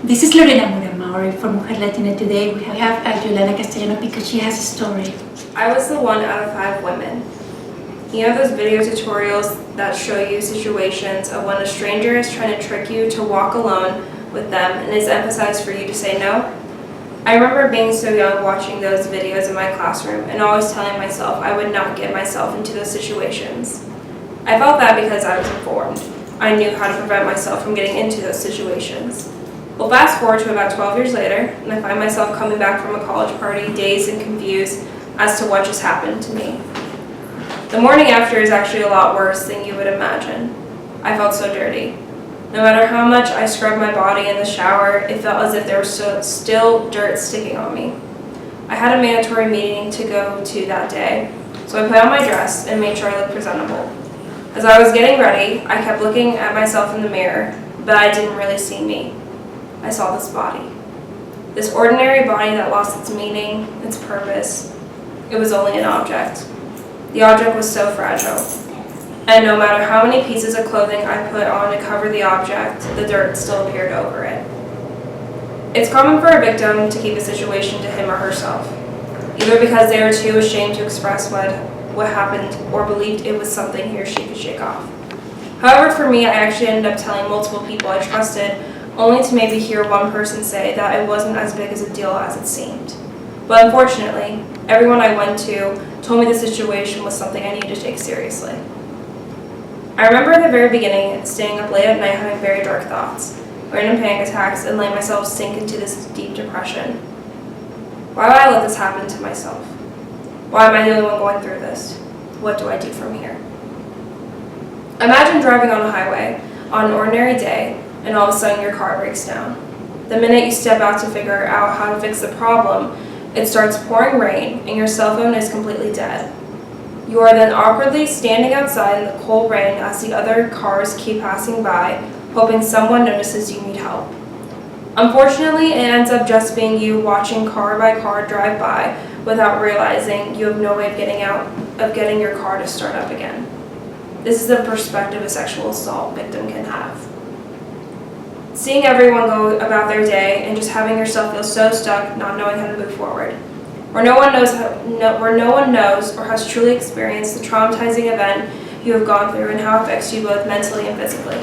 This is Lorena Mora-Mowry from Mujer Latina. Today we have Yolanda Castellano because she has a story. I was the 1 out of 5 women. You know those video tutorials that show you situations of when a stranger is trying to trick you to walk alone with them and is emphasized for you to say no? I remember being so young watching those videos in my classroom and always telling myself I would not get myself into those situations. I felt that because I was informed. I knew how to prevent myself from getting into those situations. Well, fast forward to about 12 years later, and I find myself coming back from a college party dazed and confused as to what just happened to me. The morning after is actually a lot worse than you would imagine. I felt so dirty. No matter how much I scrubbed my body in the shower, it felt as if there was still dirt sticking on me. I had a mandatory meeting to go to that day, so I put on my dress and made sure I looked presentable. As I was getting ready, I kept looking at myself in the mirror, but I didn't really see me. I saw this body. This ordinary body that lost its meaning, its purpose. It was only an object. The object was so fragile. And no matter how many pieces of clothing I put on to cover the object, the dirt still appeared over it. It's common for a victim to keep a situation to him or herself, either because they are too ashamed to express what happened or believed it was something he or she could shake off. However, for me, I actually ended up telling multiple people I trusted, only to maybe hear one person say that it wasn't as big as a deal as it seemed. But unfortunately, everyone I went to told me the situation was something I needed to take seriously. I remember at the very beginning staying up late at night having very dark thoughts, random panic attacks, and letting myself sink into this deep depression. Why would I let this happen to myself? Why am I the only one going through this? What do I do from here? Imagine driving on a highway on an ordinary day, and all of a sudden your car breaks down. The minute you step out to figure out how to fix the problem, it starts pouring rain and your cell phone is completely dead. You are then awkwardly standing outside in the cold rain as the other cars keep passing by, hoping someone notices you need help. Unfortunately, it ends up just being you watching car by car drive by without realizing you have no way of getting your car to start up again. This is the perspective a sexual assault victim can have. Seeing everyone go about their day and just having yourself feel so stuck, not knowing how to move forward. Where no one knows or has truly experienced the traumatizing event you have gone through and how it affects you both mentally and physically.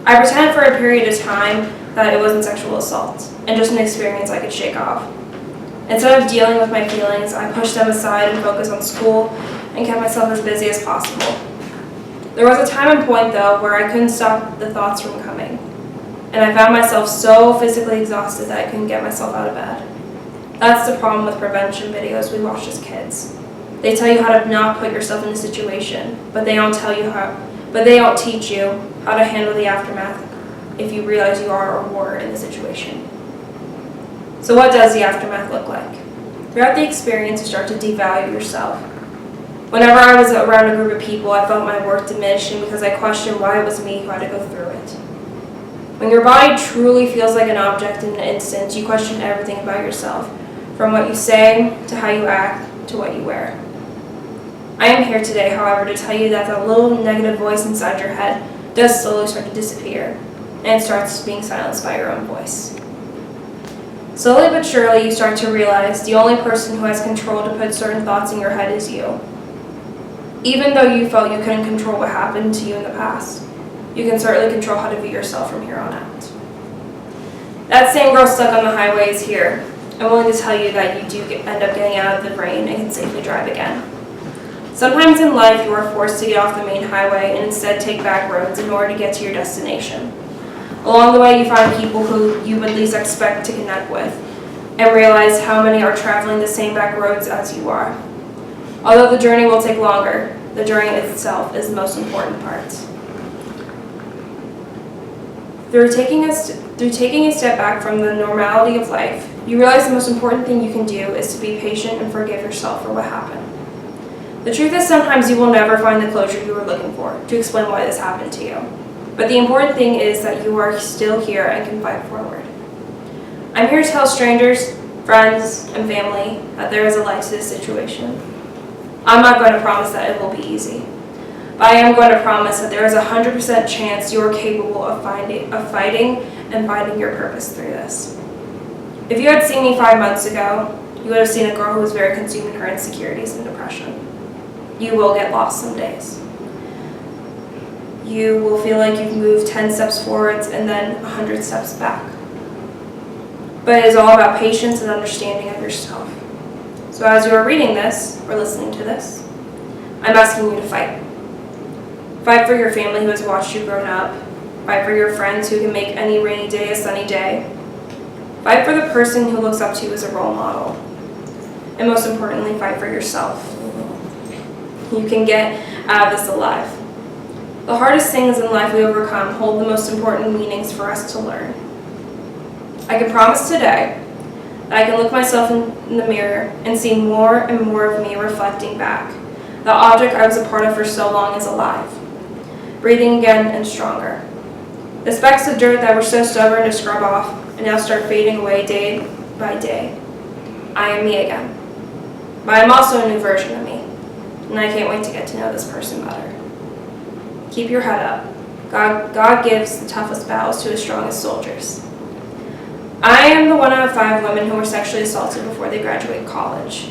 I pretended for a period of time that it wasn't sexual assault and just an experience I could shake off. Instead of dealing with my feelings, I pushed them aside and focused on school and kept myself as busy as possible. There was a time and point, though, where I couldn't stop the thoughts from coming, and I found myself so physically exhausted that I couldn't get myself out of bed. That's the problem with prevention videos we watched as kids. They tell you how to not put yourself in a situation, but they don't teach you how to handle the aftermath if you realize you are or were in the situation. So what does the aftermath look like? Throughout the experience, you start to devalue yourself. Whenever I was around a group of people, I felt my worth diminishing because I questioned why it was me who had to go through it. When your body truly feels like an object in an instant, you question everything about yourself, from what you say, to how you act, to what you wear. I am here today, however, to tell you that the little negative voice inside your head does slowly start to disappear, and it starts being silenced by your own voice. Slowly but surely, you start to realize the only person who has control to put certain thoughts in your head is you. Even though you felt you couldn't control what happened to you in the past, you can certainly control how to view yourself from here on out. That same girl stuck on the highway is here. I'm willing to tell you that you do end up getting out of the rain and can safely drive again. Sometimes in life, you are forced to get off the main highway and instead take back roads in order to get to your destination. Along the way, you find people who you would least expect to connect with and realize how many are traveling the same back roads as you are. Although the journey will take longer, the journey itself is the most important part. Through taking a step back from the normality of life, you realize the most important thing you can do is to be patient and forgive yourself for what happened. The truth is sometimes you will never find the closure you were looking for to explain why this happened to you. But the important thing is that you are still here and can fight forward. I'm here to tell strangers, friends, and family that there is a light to this situation. I'm not going to promise that it will be easy. But I am going to promise that there is a 100% chance you are capable of fighting and finding your purpose through this. If you had seen me 5 months ago, you would have seen a girl who was very consumed in her insecurities and depression. You will get lost some days. You will feel like you've moved 10 steps forwards and then 100 steps back. But it is all about patience and understanding of yourself. So as you are reading this, or listening to this, I'm asking you to fight. Fight for your family who has watched you grow up. Fight for your friends who can make any rainy day a sunny day. Fight for the person who looks up to you as a role model. And most importantly, fight for yourself. You can get out of this alive. The hardest things in life we overcome hold the most important meanings for us to learn. I can promise today that I can look myself in the mirror and see more and more of me reflecting back. The object I was a part of for so long is alive, breathing again and stronger. The specks of dirt that were so stubborn to scrub off and now start fading away day by day. I am me again. But I'm also a new version of me, and I can't wait to get to know this person better. Keep your head up. God gives the toughest battles to his strongest soldiers. I am the 1 out of 5 women who were sexually assaulted before they graduate college.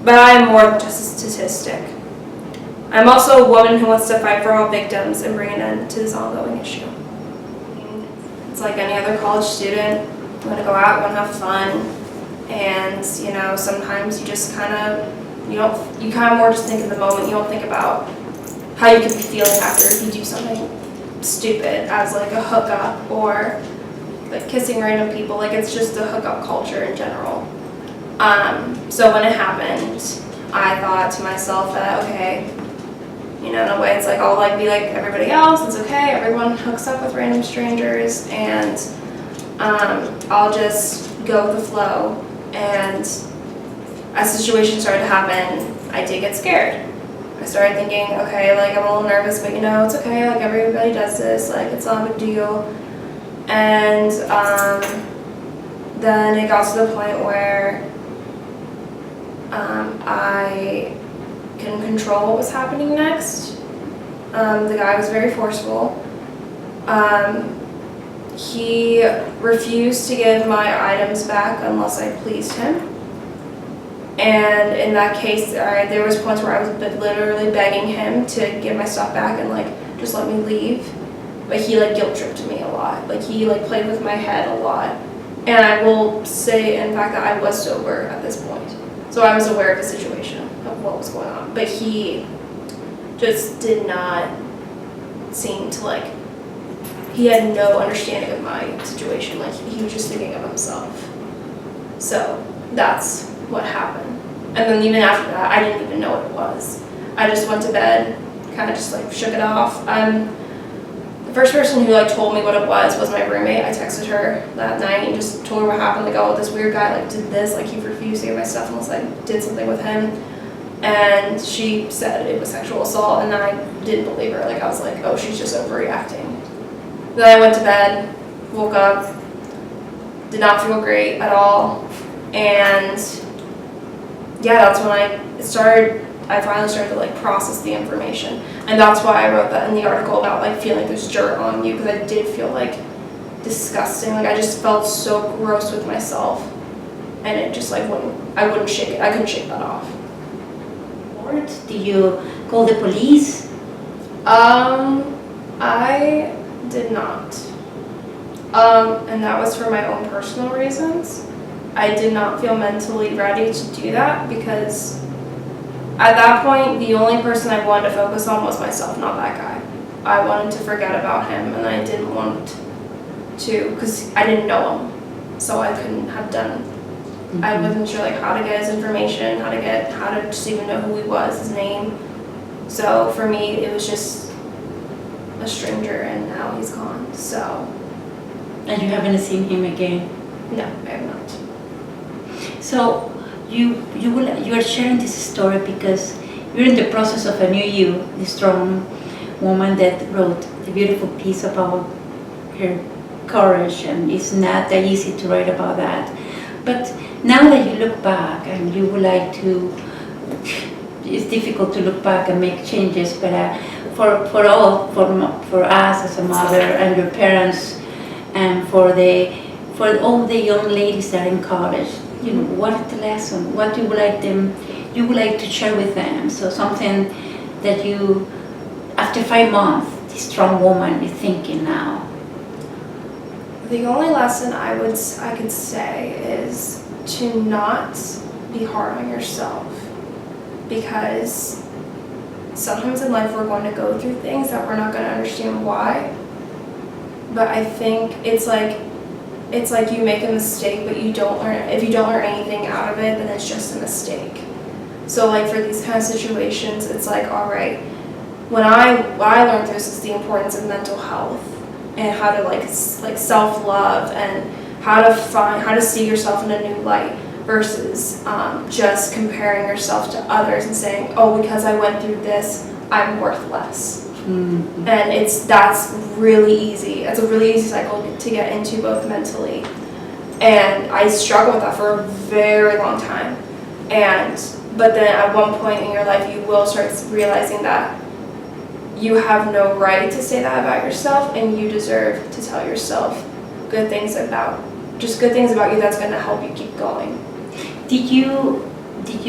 But I am more than just a statistic. I'm also a woman who wants to fight for all victims and bring an end to this ongoing issue. It's like any other college student. You want to go out, you want to have fun, and sometimes you just you kind of more just think in the moment. You don't think about how you could be feeling after if you do something stupid as like a hookup or like kissing random people. Like it's just a hookup culture in general. So when it happened, I thought to myself that okay, in a way it's like I'll like be like everybody else. It's okay. Everyone hooks up with random strangers, and I'll just go with the flow. And as situations started to happen, I did get scared. I started thinking, okay, like I'm a little nervous, but it's okay. Like everybody does this. Like it's not a big deal. And then it got to the point where I couldn't control what was happening next. The guy was very forceful. He refused to give my items back unless I pleased him. And in that case, there was points where I was literally begging him to give my stuff back and like just let me leave. But he like guilt tripped me a lot. Like he like played with my head a lot. And I will say, in fact, that I was sober at this point. So I was aware of the situation, of what was going on. But he just did not seem to like, he had no understanding of my situation. Like he was just thinking of himself. So that's what happened. And then even after that, I didn't even know what it was. I just went to bed, kind of just like shook it off. The first person who like told me what it was my roommate. I texted her that night and just told her what happened. Like, oh, this weird guy like did this. Like he refused to give my stuff unless I did something with him. And she said it was sexual assault, and then I didn't believe her. Like I was like, oh, she's just overreacting. Then I went to bed, woke up, did not feel great at all, and yeah, that's when I finally started to like process the information. And that's why I wrote that in the article about like feeling there's dirt on you, because I did feel like disgusting. Like I just felt so gross with myself, and it just like I couldn't shake that off. Do you call the police? I did not. And that was for my own personal reasons. I did not feel mentally ready to do that because at that point, the only person I wanted to focus on was myself, not that guy. I wanted to forget about him, and I didn't want to because I didn't know him, so I couldn't have done. Mm-hmm. I wasn't sure like how to get his information, how to just even know who he was, his name. So for me, it was just a stranger, and now he's gone. So. And you haven't seen him again? No, I have not. So you are sharing this story because you're in the process of a new you, the strong woman that wrote the beautiful piece about her courage, and it's not that easy to write about that. But now that you look back and you would like to it's difficult to look back and make changes, but for us as a mother and your parents, and for all the young ladies that are in college, what is the lesson? What you would like to share with them? So something that you, after 5 months, this strong woman is thinking now. The only lesson I could say is to not be hard on yourself, because sometimes in life we're going to go through things that we're not going to understand why. But I think it's like you make a mistake, but if you don't learn anything out of it, then it's just a mistake. So like for these kind of situations, it's like, all right, what I learned through this is the importance of mental health and how to like self-love and how to see yourself in a new light versus just comparing yourself to others and saying, oh, because I went through this, I'm worth less. Mm-hmm. And that's really easy. It's a really easy cycle to get into, both mentally. And I struggled with that for a very long time. But then at one point in your life, you will start realizing that you have no right to say that about yourself, and you deserve to tell yourself good things about you that's going to help you keep going. Did you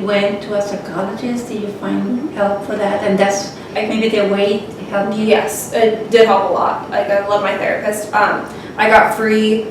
went to a psychologist? Did you find help for that? And that's maybe the way it helped you? Yes, it did help a lot. Like, I love my therapist. I got free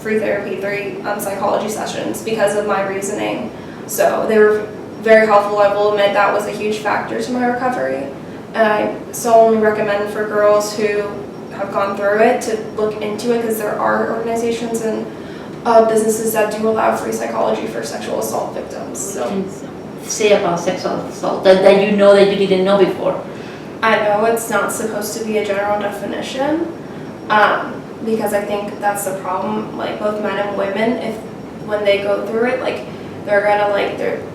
therapy, 3 psychology sessions because of my reasoning. So they were very helpful. I will admit that was a huge factor to my recovery. And I solely recommend for girls who have gone through it to look into it, because there are organizations and businesses that do allow free psychology for sexual assault victims. So say about sexual assault that you know that you didn't know before. I know it's not supposed to be a general definition, because I think that's the problem. Like both men and women, when they go through it, like they're gonna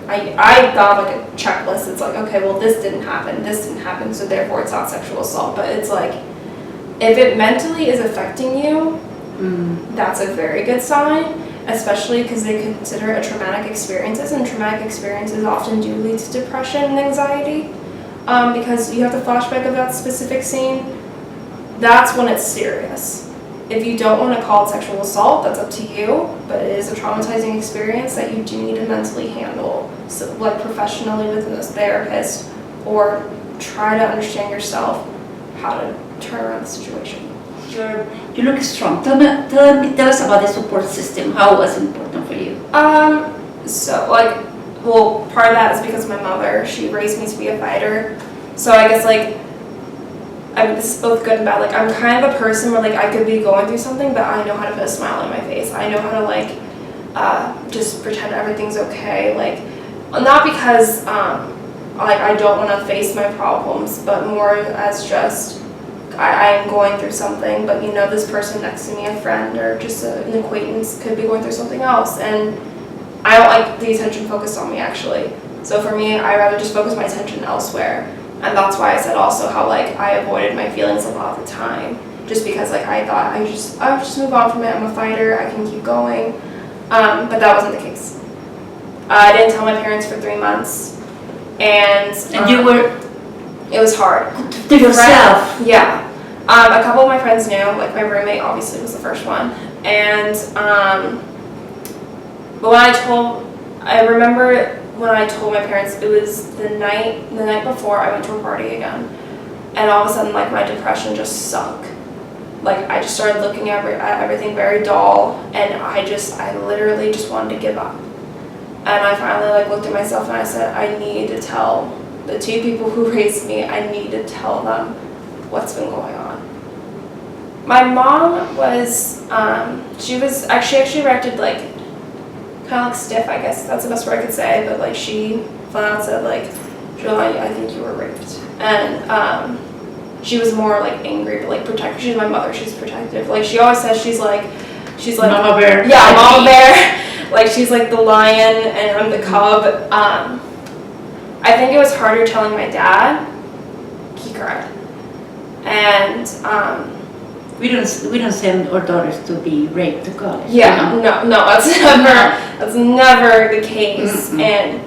I thought like a checklist. It's like, okay, well this didn't happen, so therefore it's not sexual assault. But it's like, if it mentally is affecting you, that's a very good sign, especially because they consider it traumatic experiences, and traumatic experiences often do lead to depression and anxiety, because you have the flashback of that specific scene. That's when it's serious. If you don't want to call it sexual assault, that's up to you, but it is a traumatizing experience that you do need to mentally handle, so like professionally with a therapist, or try to understand yourself how to turn around the situation. You look strong. Tell us about the support system. How was it important for you? So part of that is because my mother, she raised me to be a fighter. So I guess this is both good and bad. Like, I'm kind of a person where I could be going through something, but I know how to put a smile on my face. I know how to just pretend everything's okay. Not because I don't want to face my problems, but more as just I am going through something, but this person next to me, a friend or just an acquaintance, could be going through something else, and I don't like the attention focused on me, actually. So for me, I rather just focus my attention elsewhere, and that's why I said also how I avoided my feelings a lot of the time, just because I thought I would just move on from it. I'm a fighter, I can keep going, but that wasn't the case. I didn't tell my parents for 3 months, and it was hard. To yourself? Yeah. A couple of my friends knew, my roommate obviously was the first one. And, but I remember when I told my parents, it was the night before I went to a party again. And all of a sudden, my depression just sunk. I just started looking at everything very dull, and I literally just wanted to give up. And I finally, looked at myself and I said, I need to tell the 2 people who raised me, I need to tell them what's been going on. My mom was, she actually reacted kind of stiff, I guess. That's the best word I could say. But she flat out said Julie, I think you were raped. And she was more angry, but protective. She's my mother. She's protective. She always says she's like Mama bear. Yeah, Mama bear. She's the lion and I'm the cub. I think it was harder telling my dad. He cried. And we don't send our daughters to be raped to college. Yeah, no, that's never the case. Mm-hmm. And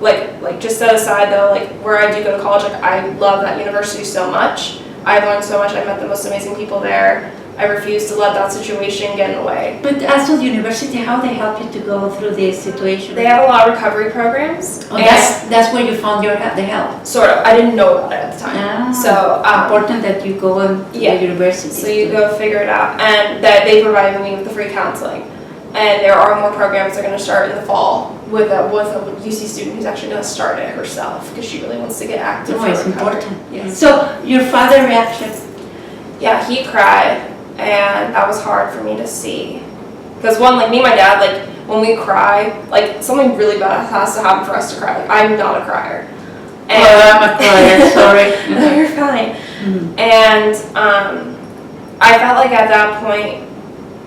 like just set aside though, like where I do go to college, like I love that university so much. I've learned so much. I met the most amazing people there. I refuse to let that situation get in the way. But as with university, how they help you to go through this situation? They have a lot of recovery programs. Oh, that's where you found the help. Sort of. I didn't know about it at the time. So important that you go on the university. So you go figure it out, and that they provided me with the free counseling. And there are more programs that are going to start in the fall with a UC student who's actually going to start it herself because she really wants to get active. Oh, it's important. Yeah. So your father's reaction? Yeah, he cried. And that was hard for me to see. Because one, like me and my dad, like when we cry, like something really bad has to happen for us to cry. Like I'm not a crier. And I'm a crier, sorry. No, you're fine. Mm-hmm. And I felt like at that point,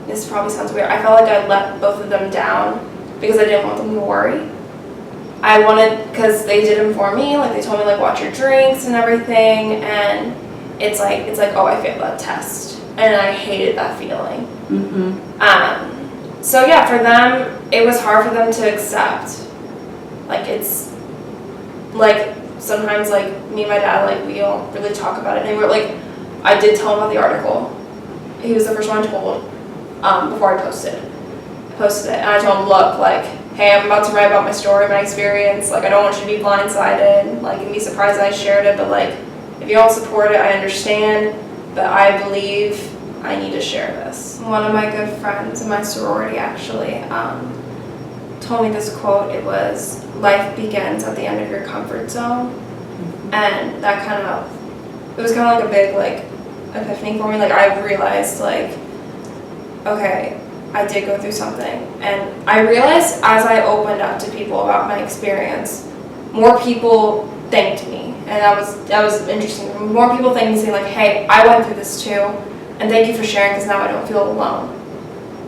this probably sounds weird, I felt like I let both of them down because I didn't want them to worry. I wanted, because they did inform me, like they told me like watch your drinks and everything, and it's like, oh, I failed that test. And I hated that feeling. Mm-hmm. So yeah, for them, it was hard for them to accept. Like it's, like sometimes like me and my dad, like we don't really talk about it anymore. Like I did tell him about the article. He was the first one I told before I posted it. And I told him, look, like, hey, I'm about to write about my story, my experience. Like I don't want you to be blindsided, like and be surprised I shared it. But like, if you don't support it, I understand. But I believe I need to share this. One of my good friends in my sorority actually told me this quote. It was, life begins at the end of your comfort zone. And that kind of, it was kind of like a big like epiphany for me. Like I realized like, okay, I did go through something. And I realized as I opened up to people about my experience, more people thanked me. And that was interesting. More people thanked me saying like, hey, I went through this too, and thank you for sharing because now I don't feel alone.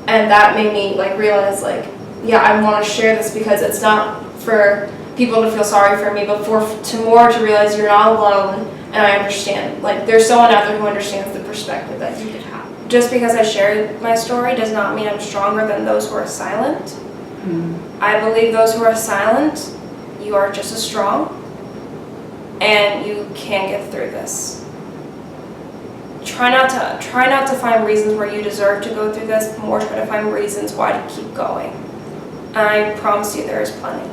And that made me like realize like, yeah, I want to share this because it's not for people to feel sorry for me, but to realize you're not alone and I understand. Like there's someone out there who understands the perspective that you could have. Just because I shared my story does not mean I'm stronger than those who are silent. Mm-hmm. I believe those who are silent, you are just as strong. And you can get through this. Try not to find reasons where you deserve to go through this, but more try to find reasons why to keep going. And I promise you there is plenty.